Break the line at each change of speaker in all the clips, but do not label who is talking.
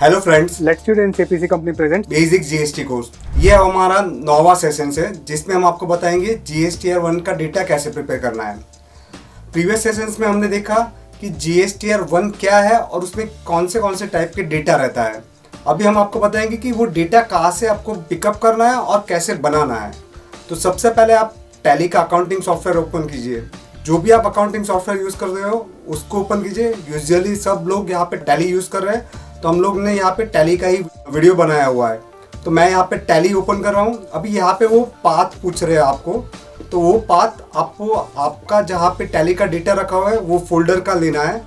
Hello friends,
let's student APC company present
basic GST course. ये हमारा 9वां session है जिसमें हम आपको बताएंगे जीएसटीआर 1 का डेटा कैसे प्रिपेयर करना है। प्रीवियस सेशंस में हमने देखा कि जीएसटीआर 1 क्या है और उसमें कौन से टाइप के डेटा रहता है। अभी हम आपको बताएंगे कि वो डेटा कहाँ से आपको पिकअप करना है और कैसे बनाना है। तो सबसे पहले आप टैली का अकाउंटिंग सॉफ्टवेयर ओपन कीजिए। जो भी आप अकाउंटिंग सॉफ्टवेयर यूज़ कर रहे हो उसको ओपन कीजिए। यूजुअली सब लोग यहाँ पे टैली यूज़ कर रहे हैं, तो हम लोग ने यहाँ पे टैली का ही वीडियो बनाया हुआ है। तो मैं यहाँ पे टैली ओपन कर रहा हूँ। अभी यहाँ पे वो पाथ पूछ रहे हैं आपको, तो वो पाथ आपको आपका जहाँ पे टैली का डेटा रखा हुआ है वो फोल्डर का लेना है।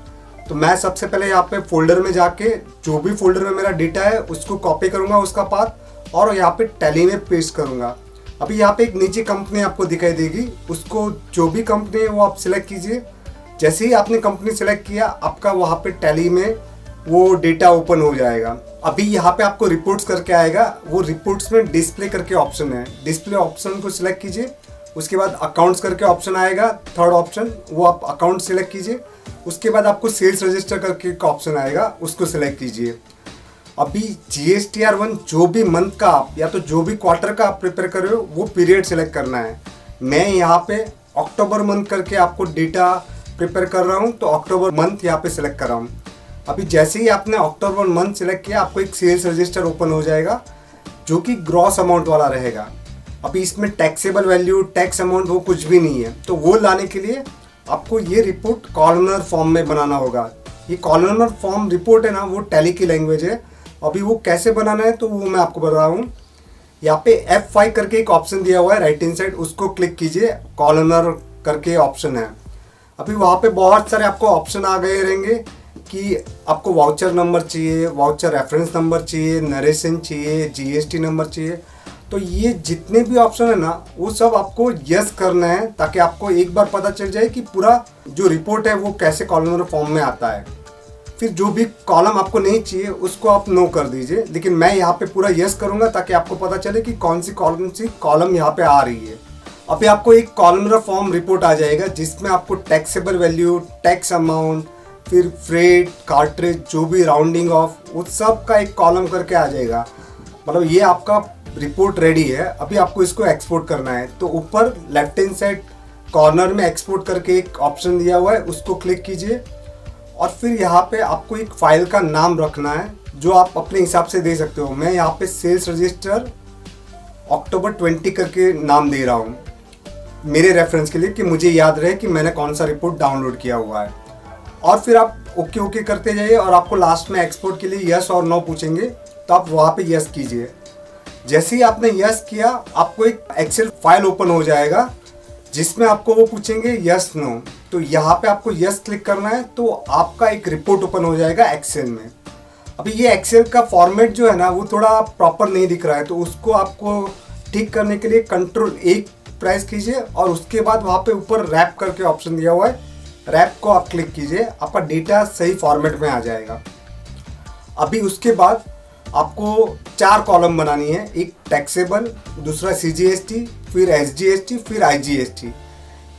तो मैं सबसे पहले यहाँ पे फोल्डर में जाके जो भी फोल्डर में मेरा डेटा है उसको कॉपी करूँगा उसका पाथ, और यहाँ पे टैली में पेस्ट करूँगा। अभी यहाँ पे एक नीचे कंपनी आपको दिखाई देगी, उसको जो भी कंपनी है वो आप सिलेक्ट कीजिए। जैसे ही आपने कंपनी सिलेक्ट किया आपका वहाँ पे टैली में वो डेटा ओपन हो जाएगा। अभी यहाँ पे आपको रिपोर्ट्स करके आएगा, वो रिपोर्ट्स में डिस्प्ले करके ऑप्शन है, डिस्प्ले ऑप्शन को सिलेक्ट कीजिए। उसके बाद अकाउंट्स करके ऑप्शन आएगा, थर्ड ऑप्शन, वो आप अकाउंट सिलेक्ट कीजिए। उसके बाद आपको सेल्स रजिस्टर करके ऑप्शन आएगा, उसको सिलेक्ट कीजिए। अभी जीएसटीआर 1 जो भी मंथ का आप या तो जो भी क्वार्टर का आप प्रिपेयर कर रहे हो वो पीरियड सिलेक्ट करना है। मैं यहाँ पे अक्टूबर मंथ करके आपको डेटा प्रिपेयर कर रहा हूँ, तो अक्टूबर मंथ यहाँ पे सिलेक्ट कर रहा हूँ। अभी जैसे ही आपने अक्टूबर मंथ सिलेक्ट किया आपको एक सेल्स रजिस्टर ओपन हो जाएगा जो कि ग्रॉस अमाउंट वाला रहेगा। अभी इसमें टैक्सेबल वैल्यू, टैक्स अमाउंट वो कुछ भी नहीं है। तो वो लाने के लिए आपको ये रिपोर्ट कॉलमनर फॉर्म में बनाना होगा। ये कॉलमनर फॉर्म रिपोर्ट है ना, वो टैली की लैंग्वेज है। अभी वो कैसे बनाना है तो वो मैं आपको बता रहा हूँ। यहाँ पे F5 करके एक ऑप्शन दिया हुआ है राइट हैंड साइड, उसको क्लिक कीजिए। कॉलमनर करके ऑप्शन है। अभी वहाँ पे बहुत सारे आपको ऑप्शन आ गए रहेंगे कि आपको वाउचर नंबर चाहिए, वाउचर रेफरेंस नंबर चाहिए, नरेशन चाहिए, जीएसटी नंबर चाहिए। तो ये जितने भी ऑप्शन है ना वो सब आपको यस करना है, ताकि आपको एक बार पता चल जाए कि पूरा जो रिपोर्ट है वो कैसे कॉलमनर फॉर्म में आता है। फिर जो भी कॉलम आपको नहीं चाहिए उसको आप नो कर दीजिए, लेकिन मैं यहाँ पे पूरा यस करूँगा ताकि आपको पता चले कि कौन सी कॉलम यहाँ पे आ रही है। अभी आपको एक कॉलमनर फॉर्म रिपोर्ट आ जाएगा जिसमें आपको टैक्सेबल वैल्यू, टैक्स अमाउंट, फिर फ्रेट, कार्ट्रेज, जो भी राउंडिंग ऑफ, उस सब का एक कॉलम करके आ जाएगा। मतलब ये आपका रिपोर्ट रेडी है। अभी आपको इसको एक्सपोर्ट करना है, तो ऊपर लेफ्ट हैंड साइड कॉर्नर में एक्सपोर्ट करके एक ऑप्शन दिया हुआ है, उसको क्लिक कीजिए। और फिर यहाँ पे आपको एक फाइल का नाम रखना है जो आप अपने हिसाब से दे सकते हो। मैं यहाँ पे सेल्स रजिस्टर अक्टूबर 20 करके नाम दे रहा हूँ मेरे रेफरेंस के लिए, कि मुझे याद रहे कि मैंने कौन सा रिपोर्ट डाउनलोड किया हुआ है। और फिर आप ओके करते जाइए, और आपको लास्ट में एक्सपोर्ट के लिए यस और नो पूछेंगे, तो आप वहाँ पे यस कीजिए। जैसे ही आपने यस किया आपको एक एक्सेल फाइल ओपन हो जाएगा जिसमें आपको वो पूछेंगे यस नो। तो यहाँ पे आपको यस क्लिक करना है, तो आपका एक रिपोर्ट ओपन हो जाएगा एक्सेल में। अभी ये एक्सेल का फॉर्मेट जो है ना वो थोड़ा प्रॉपर नहीं दिख रहा है, तो उसको आपको ठीक करने के लिए Ctrl+1 प्रेस कीजिए, और उसके बाद वहाँ पे ऊपर रैप करके ऑप्शन दिया हुआ है, रैप को आप क्लिक कीजिए। आपका डेटा सही फॉर्मेट में आ जाएगा। अभी उसके बाद आपको 4 कॉलम बनानी है, एक टैक्सेबल, दूसरा सीजीएसटी, फिर एसजीएसटी, फिर आईजीएसटी।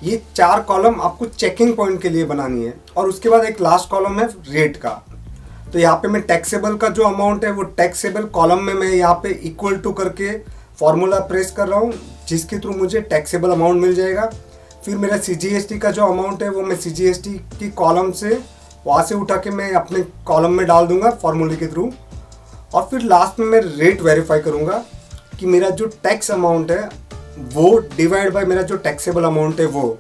ये 4 कॉलम आपको चेकिंग पॉइंट के लिए बनानी है। और उसके बाद एक लास्ट कॉलम है रेट का। तो यहाँ पे मैं टैक्सेबल का जो अमाउंट है वो टैक्सेबल कॉलम में मैं यहाँ पे इक्वल टू करके फॉर्मूला प्रेस कर रहा हूँ, जिसके थ्रू मुझे टैक्सेबल अमाउंट मिल जाएगा। फिर मेरा सीजीएसटी का जो अमाउंट है वो मैं सीजीएसटी की कॉलम से वहाँ से उठा के मैं अपने कॉलम में डाल दूंगा फॉर्मूले के थ्रू। और फिर लास्ट में मैं रेट वेरीफाई करूँगा कि मेरा जो टैक्स अमाउंट है वो डिवाइड बाय मेरा जो टैक्सेबल अमाउंट है वो,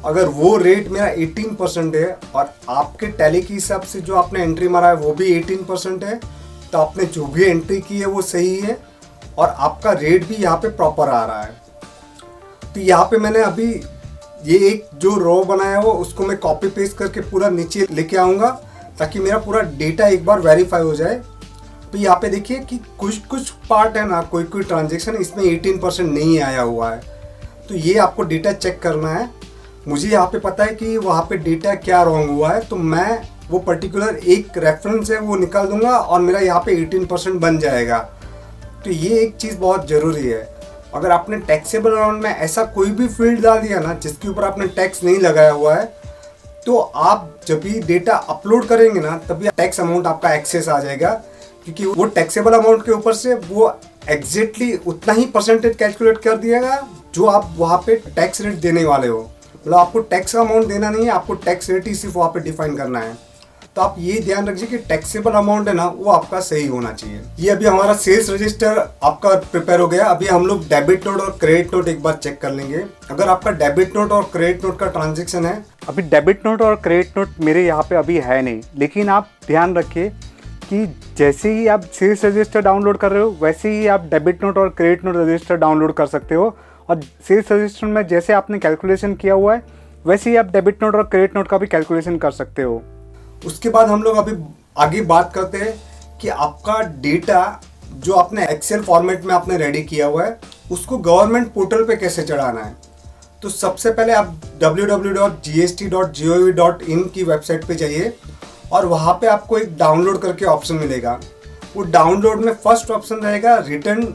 अगर वो रेट मेरा 18% है और आपके टैली के हिसाब से जो आपने एंट्री मारा है वो भी 18% है, तो आपने जो भी एंट्री की है वो सही है और आपका रेट भी यहाँ पे प्रॉपर आ रहा है। तो यहाँ पे मैंने अभी ये एक जो रो बनाया हुआ उसको मैं कॉपी पेस्ट करके पूरा नीचे लेके आऊँगा, ताकि मेरा पूरा डेटा एक बार वेरीफाई हो जाए। तो यहाँ पे देखिए कि कुछ पार्ट है ना, कोई ट्रांजेक्शन इसमें 18% नहीं आया हुआ है। तो ये आपको डेटा चेक करना है। मुझे यहाँ पे पता है कि वहाँ पे डेटा क्या रॉन्ग हुआ है, तो मैं वो पर्टिकुलर एक रेफरेंस है वो निकाल दूंगा और मेरा यहाँ पे 18% बन जाएगा। तो ये एक चीज़ बहुत ज़रूरी है। अगर आपने टैक्सेबल अमाउंट में ऐसा कोई भी फील्ड डाल दिया ना जिसके ऊपर आपने टैक्स नहीं लगाया हुआ है, तो आप जब भी डेटा अपलोड करेंगे ना तभी टैक्स अमाउंट आपका एक्सेस आ जाएगा क्योंकि वो टैक्सेबल अमाउंट के ऊपर से वो एग्जैक्टली उतना ही परसेंटेज कैलकुलेट कर दिएगा जो आप वहाँ पे टैक्स रेट देने वाले हो। मतलब आपको टैक्स का अमाउंट देना नहीं है, आपको टैक्स रेट ही सिर्फ वहाँ पे डिफाइन करना है। तो आप ये ध्यान रखिए कि टैक्सेबल अमाउंट है ना वो आपका सही होना चाहिए। ये अभी हमारा सेल्स रजिस्टर आपका प्रिपेयर हो गया। अभी हम लोग डेबिट नोट और क्रेडिट नोट एक बार चेक कर लेंगे। अगर आपका डेबिट नोट और क्रेडिट नोट का ट्रांजेक्शन है,
अभी डेबिट नोट और क्रेडिट नोट मेरे यहाँ पे अभी है नहीं, लेकिन आप ध्यान रखिए कि जैसे ही आप सेल्स रजिस्टर डाउनलोड कर रहे हो वैसे ही आप डेबिट नोट और क्रेडिट नोट रजिस्टर डाउनलोड कर सकते हो। और सेल्स रजिस्टर में जैसे आपने कैलकुलेशन किया हुआ है वैसे ही आप डेबिट नोट और क्रेडिट नोट का भी कैलकुलेशन कर सकते हो।
उसके बाद हम लोग अभी आगे बात करते हैं कि आपका डेटा जो आपने एक्सेल फॉर्मेट में आपने रेडी किया हुआ है उसको गवर्नमेंट पोर्टल पे कैसे चढ़ाना है। तो सबसे पहले आप www.gst.gov.in की वेबसाइट पे जाइए और वहाँ पे आपको एक डाउनलोड करके ऑप्शन मिलेगा। वो डाउनलोड में फर्स्ट ऑप्शन रहेगा रिटर्न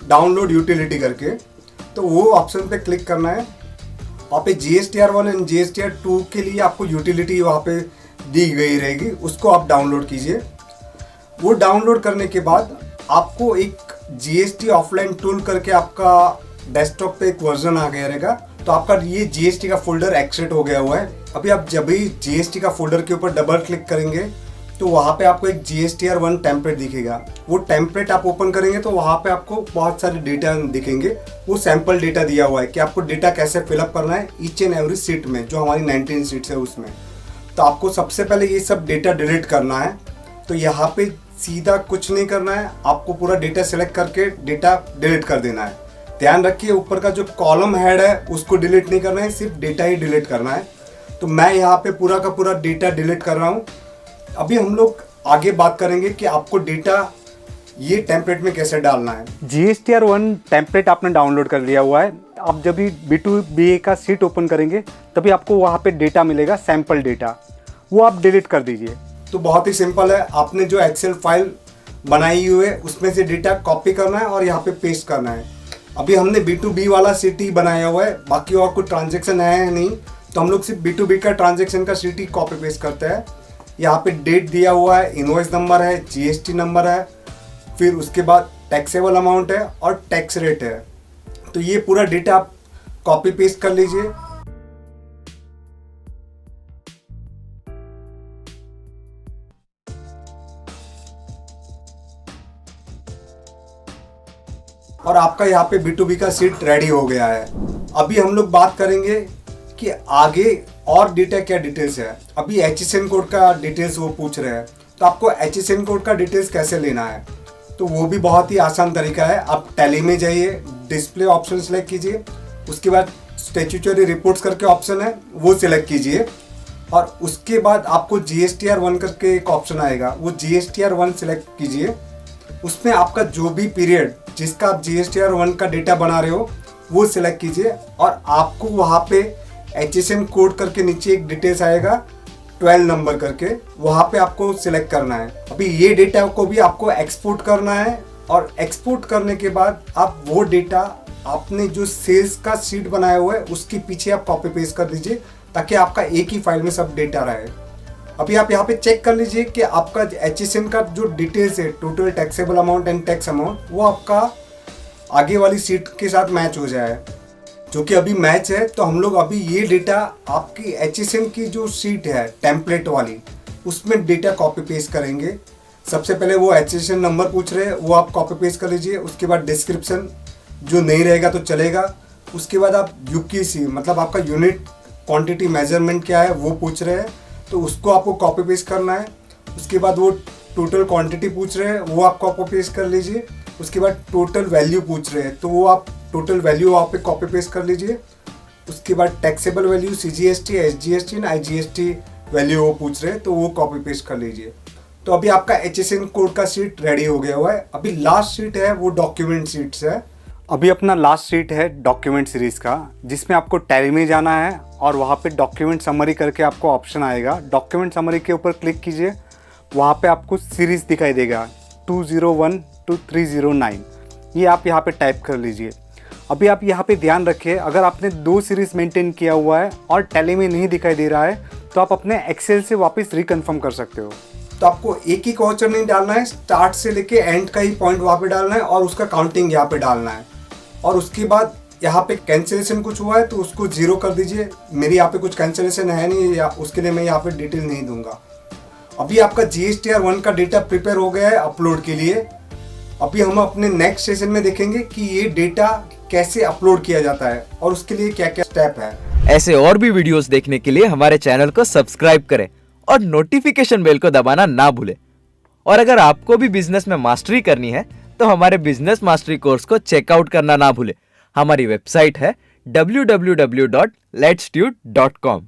डाउनलोड यूटिलिटी करके, तो वो ऑप्शन पे क्लिक करना है। वहाँ पे GSTR1 एंड GSTR2 के लिए आपको यूटिलिटी वहाँ पे दी गई रहेगी, उसको आप डाउनलोड कीजिए। वो डाउनलोड करने के बाद आपको एक GST ऑफलाइन टूल करके आपका डेस्कटॉप पे एक वर्जन आ गया रहेगा। तो आपका ये GST का फोल्डर एक्सट्रैक्ट हो गया हुआ है। अभी आप जब भी GST का फोल्डर के ऊपर डबल क्लिक करेंगे तो वहाँ पे आपको एक GSTR1 टेम्पलेट दिखेगा। वो टेम्पलेट आप ओपन करेंगे तो वहाँ पे आपको बहुत सारे डेटा दिखेंगे। वो सैंपल डेटा दिया हुआ है कि आपको डेटा कैसे फिलअप करना है ईच एंड एवरी सीट में, जो हमारी 19 सीट्स है उसमें। तो आपको सबसे पहले ये सब डेटा डिलीट करना है। तो यहाँ पे सीधा कुछ नहीं करना है, आपको पूरा डेटा सेलेक्ट करके डेटा डिलीट कर देना है। ध्यान रखिए ऊपर का जो कॉलम हेड है उसको डिलीट नहीं करना है, सिर्फ डेटा ही डिलीट करना है। तो मैं यहाँ पे पूरा का पूरा डेटा डिलीट कर रहा हूँ। अभी हम लोग आगे बात करेंगे कि आपको डेटा ये टेम्पलेट में कैसे डालना है।
GSTR1 टेम्पलेट आपने डाउनलोड कर लिया हुआ है। आप जब भी B2BA का सीट ओपन करेंगे तभी आपको वहाँ पे डेटा मिलेगा, सैंपल डेटा, वो आप डिलीट कर दीजिए।
तो बहुत ही सिंपल है, आपने जो एक्सेल फाइल बनाई हुई है उसमें से डेटा कॉपी करना है और यहाँ पे पेस्ट करना है। अभी हमने B2B वाला सीट ही बनाया हुआ है, बाकी और कोई ट्रांजेक्शन है नहीं, तो हम लोग सिर्फ B2B का ट्रांजेक्शन का सीट ही कॉपी पेस्ट करते हैं। यहाँ पे डेट दिया हुआ है, इनवॉइस नंबर है, GST नंबर है, फिर उसके बाद टैक्सेबल अमाउंट है और टैक्स रेट है। तो ये पूरा डेटा आप कॉपी पेस्ट कर लीजिए। और आपका यहाँ पे B2B का सीट रेडी हो गया है। अभी हम लोग बात करेंगे कि आगे और डेटा क्या डिटेल्स है। अभी HSN कोड का डिटेल्स वो पूछ रहे हैं, तो आपको HSN कोड का डिटेल्स कैसे लेना है, तो वो भी बहुत ही आसान तरीका है। आप टैली में जाइए, डिस्प्ले ऑप्शन सेलेक्ट कीजिए, उसके बाद स्टैट्यूटरी रिपोर्ट्स करके ऑप्शन है वो सिलेक्ट कीजिए और उसके बाद आपको GSTR1 करके एक ऑप्शन आएगा, वो GSTR1 सिलेक्ट कीजिए। उसमें आपका जो भी पीरियड जिसका आप GSTR1 का डेटा बना रहे हो वो सिलेक्ट कीजिए और आपको वहाँ पे HSN कोड करके नीचे एक डिटेल्स आएगा 12 नंबर करके, वहाँ पे आपको सिलेक्ट करना है। अभी ये डेटा को भी आपको एक्सपोर्ट करना है और एक्सपोर्ट करने के बाद आप वो डेटा आपने जो सेल्स का सीट बनाया हुआ है उसके पीछे आप कॉपी पेस्ट कर दीजिए ताकि आपका एक ही फाइल में सब डेटा रहे। अभी आप यहाँ पे चेक कर लीजिए कि आपका HSN का जो डिटेल्स है, total taxable amount and tax amount, वो आपका आगे वाली सीट के साथ मैच हो जाए, जो कि अभी मैच है। तो हम लोग अभी ये डेटा आपकी HSN की जो सीट है टेम्पलेट वाली उसमें डेटा कॉपी पेस्ट करेंगे। सबसे पहले वो HSN नंबर पूछ रहे हैं, वो आप कॉपी पेस्ट कर लीजिए। उसके बाद डिस्क्रिप्शन जो नहीं रहेगा तो चलेगा। उसके बाद आप UQC मतलब आपका यूनिट क्वांटिटी मेजरमेंट क्या है वो पूछ रहे हैं, तो उसको आपको कॉपी पेस्ट करना है। उसके बाद वो टोटल क्वांटिटी पूछ रहे हैं, वो आप कॉपी पेस्ट कर लीजिए। उसके बाद टोटल वैल्यू पूछ रहे हैं, तो वो आप टोटल वैल्यू वहाँ पे कॉपी पेस्ट कर लीजिए। उसके बाद taxable value CGST, SGST and IGST value वो पूछ रहे हैं, तो वो कॉपी पेस्ट कर लीजिए। तो अभी आपका HSN कोड का सीट रेडी हो गया हुआ है। अभी लास्ट सीट है वो डॉक्यूमेंट सीट्स है।
अभी अपना लास्ट सीट है डॉक्यूमेंट सीरीज़ का, जिसमें आपको टैली में जाना है और वहाँ पे डॉक्यूमेंट समरी करके आपको ऑप्शन आएगा। डॉक्यूमेंट समरी के ऊपर क्लिक कीजिए, वहाँ पे आपको सीरीज़ दिखाई देगा 201 to 309, ये आप यहाँ पे टाइप कर लीजिए। अभी आप यहाँ पे ध्यान रखिए, अगर आपने 2 सीरीज़ मेंटेन किया हुआ है और टैली में नहीं दिखाई दे रहा है तो आप अपने एक्सेल से वापस रिकन्फर्म कर सकते हो।
तो आपको एक ही वाउचर नहीं डालना है, स्टार्ट से लेके एंड का ही पॉइंट वहाँ पे डालना है और उसका काउंटिंग यहाँ पे डालना है। और उसके बाद यहाँ पे कैंसिलेशन कुछ हुआ है तो उसको 0 कर दीजिए। मेरी यहाँ पे कुछ कैंसिलेशन है नहीं, या उसके लिए मैं यहाँ पे डिटेल नहीं दूंगा। अभी आपका GSTR 1 का डेटा प्रिपेयर हो गया है अपलोड के लिए। अभी हम अपने नेक्स्ट सेशन में देखेंगे कि ये डेटा कैसे अपलोड किया जाता है और उसके लिए क्या क्या स्टेप है।
ऐसे और भी वीडियोस देखने के लिए हमारे चैनल को सब्सक्राइब करें और नोटिफिकेशन बेल को दबाना ना भूलें। और अगर आपको भी बिजनेस में मास्टरी करनी है तो हमारे बिजनेस मास्टरी कोर्स को चेकआउट करना ना भूलें। हमारी वेबसाइट है www.letstude.com।